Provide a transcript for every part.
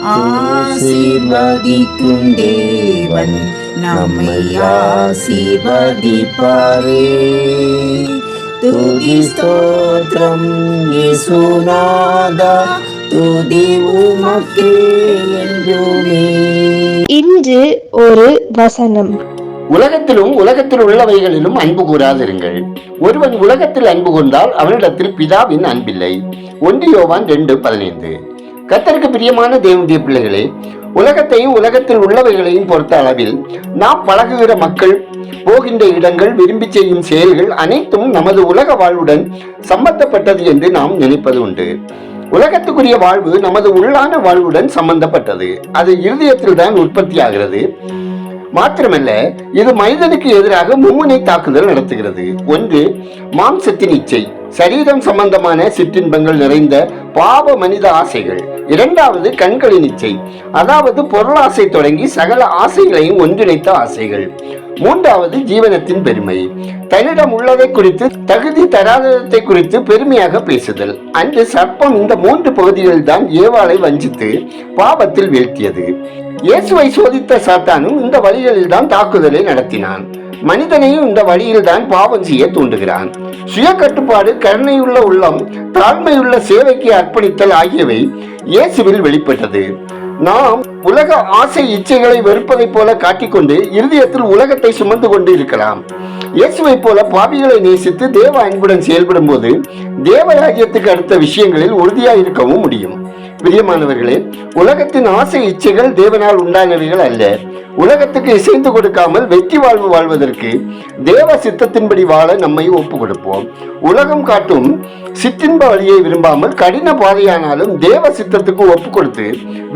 ஆசீர்வதிக்கும் தேவன் நம்மை ஆசீர்வதிப்பாரே. துதி ஸ்தோத்திரம் இயேசுநாதா, துதி உமக்கே என்றுமே. இன்று ஒரு வசனம். உலகத்திலும் உலகத்தில் உள்ளவைகளிலும் அன்பு கூறாதிருங்கள். ஒருவன் உலகத்தில் அன்பு கொண்டால் அவனிடத்தில் பிதாவின் அன்பில்லை. 1 யோவான் 2:15. கர்த்தருக்கு பிரியமான தேவனுடைய பிள்ளைகளே, உலகத்தையும் உலகத்தில் உள்ளவைகளையும் பொறுத்த அளவில் நாம் பழகுகிற மக்கள், போகின்ற இடங்கள், விரும்பி செய்யும் செயல்கள் அனைத்தும் நமது உலக வாழ்வுடன் சம்பந்தப்பட்டது என்று நாம் நினைப்பது உண்டு. உலகத்துக்குரிய வாழ்வு நமது உள்ளான வாழ்வுடன் சம்பந்தப்பட்டது. அது இருதயத்தில் தான் உற்பத்தி ஆகிறது. மாத்திரமல்ல, இது மனிதனுக்கு எதிராக மும்முனை தாக்குதல் நடத்துகிறது. 1. மாம்சத்தின் இச்சை, சரீரம் சம்பந்தமான சிற்றின்பங்கள் நிறைந்த பாவ மனித ஆசைகள். 2. கண்களின் இச்சை, அதாவது பொருளாசை தொடங்கி சகல ஆசைகளையும் ஒன்றிணைத்த ஆசைகள். 3. ஜீவனத்தின் பெருமை, தன்னிடம் உள்ளதை குறித்து தகுதி தராததை குறித்து பெருமையாக பேசுதல். அன்று சர்ப்பம் இந்த 3 பகுதிகளில் தான் ஏவாளை வஞ்சித்து பாவத்தில் வீழ்த்தியது. இயேசுவை சோதித்த சாத்தானும் இந்த வழிகளில் தான் தாக்குதலை நடத்தினான். மனிதனையும் இந்த வழியில் தான் பாவம் செய்ய தூண்டுகிறான். சுய கட்டுப்பாடு, கருணையுள்ள உள்ளம், தாழ்மையுள்ள சேவைக்கு அர்ப்பணித்தல் ஆகியவை இயேசுவில் வெளிப்பட்டது. நாம் உலக ஆசை இச்சைகளை வெறுப்பதை போல காட்டிக்கொண்டு இருதயத்தில் உலகத்தை சுமந்து கொண்டு இருக்கலாம். இயேசுவை போல பாவிகளை நேசித்து தேவ அன்புடன் செயல்படும் போது தேவராஜ்யத்துக்கு அடுத்த விஷயங்களில் உறுதியாக இருக்கவும் முடியும். பிரியமானவர்களே, உலகத்தின் ஆசை இச்சைகள் தேவனால் உண்டானவைகள் அல்ல. உலகத்துக்கு இசைந்து கொடுக்காமல் வெற்றி வாழ்வு வாழ்வதற்கு தேவ சித்தத்தின்படி வாழ நம்மை ஒப்பு கொடுப்போம். உலகம் காட்டும் சிற்றின்ப வழியை விரும்பாமல் கடின பாதையானாலும் தேவ சித்தத்துக்கு ஒப்பு கொடுத்து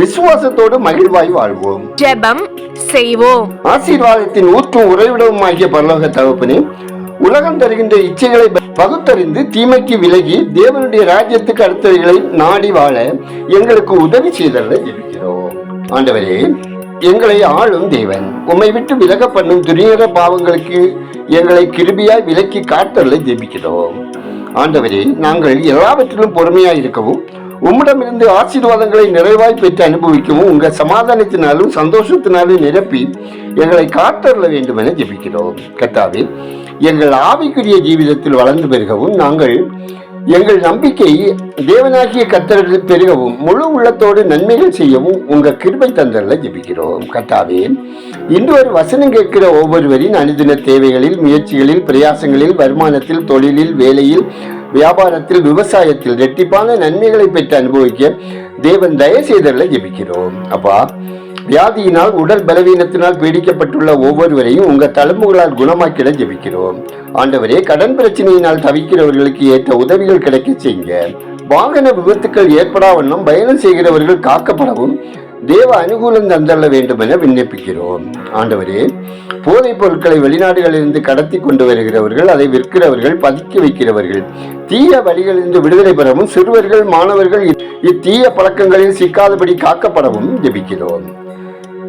விசுவாசத்தோடு மகிழ்வாய் வாழ்வோம். ஜெபம் செய்வோம். ஆசீர்வாதத்தின் ஊற்றும் உறைவிடவும் ஆகிய பரலோக தகப்பனே, உலகம் தருகின்ற இச்சைகளை பகுத்தறிந்து தீமைக்கு விலகி தேவனுடைய ராஜ்யத்துக்கு அடுத்தவைகளை நாடி வாழ எங்களுக்கு உதவி செய்தல்ல ஜெபிக்கிறோம். ஆண்டவரே, எங்களை ஆளும் தேவன், உம்மை விட்டு விலக பண்ணும் துரியர பாவங்களுக்கு எங்களை கிருபியாய் விலக்கி காத்தல்ல ஜெபிக்கிறோம். ஆண்டவரே, நாங்கள் எல்லாவற்றிலும் பொறுமையாய் இருக்கவும் உம்மிடமிருந்து ஆசீர்வாதங்களை நிறைவாய் பெற்று அனுபவிக்கவும் உங்க சமாதானத்தினாலும் சந்தோஷத்தினாலும் நிரப்பி எங்களை காத்தருள வேண்டும் என ஜெபிக்கிறோம். கர்த்தாவே, எங்கள் ஆவிக்குரிய ஜீவிதத்தில் வளர்ந்து பெருகவும் நாங்கள் எங்கள் நம்பிக்கை தேவனாகிய கர்த்தரில் பெருகவும் முழு உள்ளத்தோடு நன்மைகள் செய்யவும் உங்க கிருபை தந்தல்ல ஜெபிக்கிறோம். கர்த்தாவே, இன்று ஒரு வசனம் கேட்கிற ஒவ்வொருவரின் அனுதின தேவைகளில், முயற்சிகளில், பிரயாசங்களில், வருமானத்தில், தொழிலில், வேலையில், வியாபாரத்தில், விவசாயத்தில் இரட்டிப்பான நன்மைகளை பெற்று அனுபவிக்க தேவன் தயவு செய்தல்ல ஜெபிக்கிறோம். அப்பா, வியாதியினால், உடல் பலவீனத்தினால் பீடிக்கப்பட்டுள்ள ஒவ்வொருவரையும் உங்க தழும்புகளால் குணமாக்கிட ஜெபிக்கிறோம். ஆண்டவரே, கடன் பிரச்சனையினால் தவிக்கிறவர்களுக்கு ஏற்ற உதவிகள் கிடைக்க செய்யுங்க. வாகன விபத்துக்கள் ஏற்படாவண்ணம் பயணம் செய்கிறவர்கள் காக்கப்படவும் தேவ அனுகூலம் தந்தள்ள வேண்டும் என விண்ணப்பிக்கிறோம். ஆண்டவரே, போதைப் பொருட்களை வெளிநாடுகளிலிருந்து கடத்தி கொண்டு வருகிறவர்கள், அதை விற்கிறவர்கள், பதுக்கி வைக்கிறவர்கள் தீய வழிகளிலிருந்து விடுதலை பெறவும் சிறுவர்கள், மாணவர்கள் இத்தீய பழக்கங்களில் சிக்காதபடி காக்கப்படவும் ஜெபிக்கிறோம்.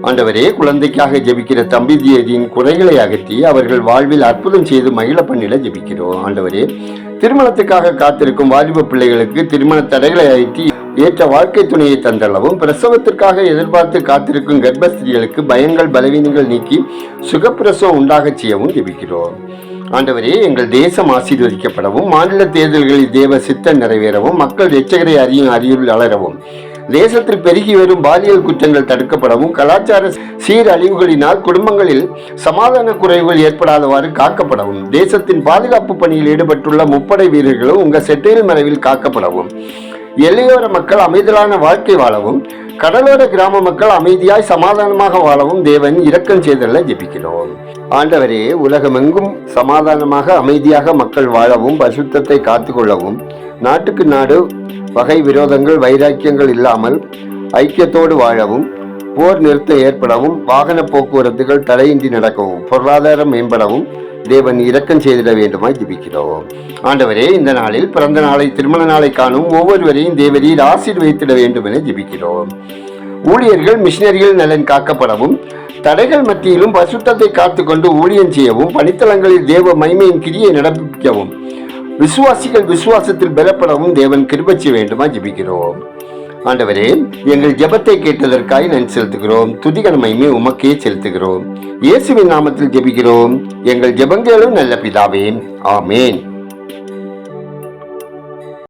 ஆண்டவரே, குழந்தைக்காக ஜெபிக்கிற தம்பிதியரின் குறைகளை அகற்றி அவர்கள் வாழ்வில் அற்புதம் செய்து மகிழ பண்ணிட ஜெபிக்கிறோம். ஆண்டவரே, திருமணத்துக்காக காத்திருக்கும் வாலிப பிள்ளைகளுக்கு திருமண தடைகளை அகற்றி ஏற்ற வாழ்க்கை துணையை தந்தளவும், பிரசவத்திற்காக எதிர்பார்த்து காத்திருக்கும் கர்ப்பஸ்திரிகளுக்கு பயங்கள், பலவீனங்கள் நீக்கி சுகப்பிரசவம் உண்டாக செய்யவும் ஜெபிக்கிறோம். ஆண்டவரே, எங்கள் தேசம் ஆசீர்வதிக்கப்படவும், மாநில தேர்தல்களில் தேவ சித்தம் நிறைவேறவும், மக்கள் எச்சகரை அறியும் அறிவில் வளரவும், தேசத்தில் பெருகி வரும் பாலியல் குற்றங்கள் தடுக்கப்படவும், கலாச்சார சீரழிவுகளினால் குடும்பங்களில் சமாதான குறைவுகள் ஏற்படாதவாறு காக்கப்படவும், தேசத்தின் பாதுகாப்பு பணியில் ஈடுபட்டுள்ள முப்படை வீரர்களும் உங்க செட்டையில் மறைவில் காக்கப்படவும், எல்லையோர மக்கள் அமைதியான வாழ்க்கை வாழவும், கடலோர கிராம மக்கள் அமைதியாய் சமாதானமாக வாழவும் தேவன் இரக்கம் செய்தல்ல ஜெபிக்கிறோம். ஆண்டவரே, உலகமெங்கும் சமாதானமாக அமைதியாக மக்கள் வாழவும், பரிசுத்தத்தை காத்துக்கொள்ளவும், நாட்டுக்கு நாடு வகை விரோதங்கள், வைராக்கியங்கள் இல்லாமல் ஐக்கியத்தோடு வாழவும், போர் நிறுத்தம் ஏற்படவும், வாகன போக்குவரத்துகள் தடையின்றி நடக்கவும், பொருளாதாரம் மேம்படவும் தேவன் இரக்கம் செய்திட வேண்டுமாய் ஜெபிக்கிறோம். ஆண்டவரே, இந்த நாளில் பிறந்த நாளை, திருமண நாளை காணும் ஒவ்வொருவரையும் தேவரீர் ஆசீர்வதித்திட வேண்டும் என ஜெபிக்கிறோம். ஊழியர்கள், மிஷினரிகள் நலன் காக்கப்படவும், தடைகள் மத்தியிலும் பரிசுத்தத்தை காத்துக்கொண்டு ஊழியம் செய்யவும், பணித்தளங்களில் தேவ மகிமையின் கிரியை நடப்பிக்கவும், விசுவாசிகள் விசுவாசத்தில் பெறப்படவும் தேவன் கிருபை செய்ய வேண்டுமா ஜெபிக்கிறோம். ஆண்டவரே, எங்கள் ஜெபத்தை கேட்டதற்காய் நன்றி செலுத்துகிறோம். துதிகன மகிமை உமக்கே செலுத்துகிறோம். இயேசுவின் நாமத்தில் ஜெபிக்கிறோம் எங்கள் ஜெபங்களும் நல்ல பிதாவே, ஆமேன்.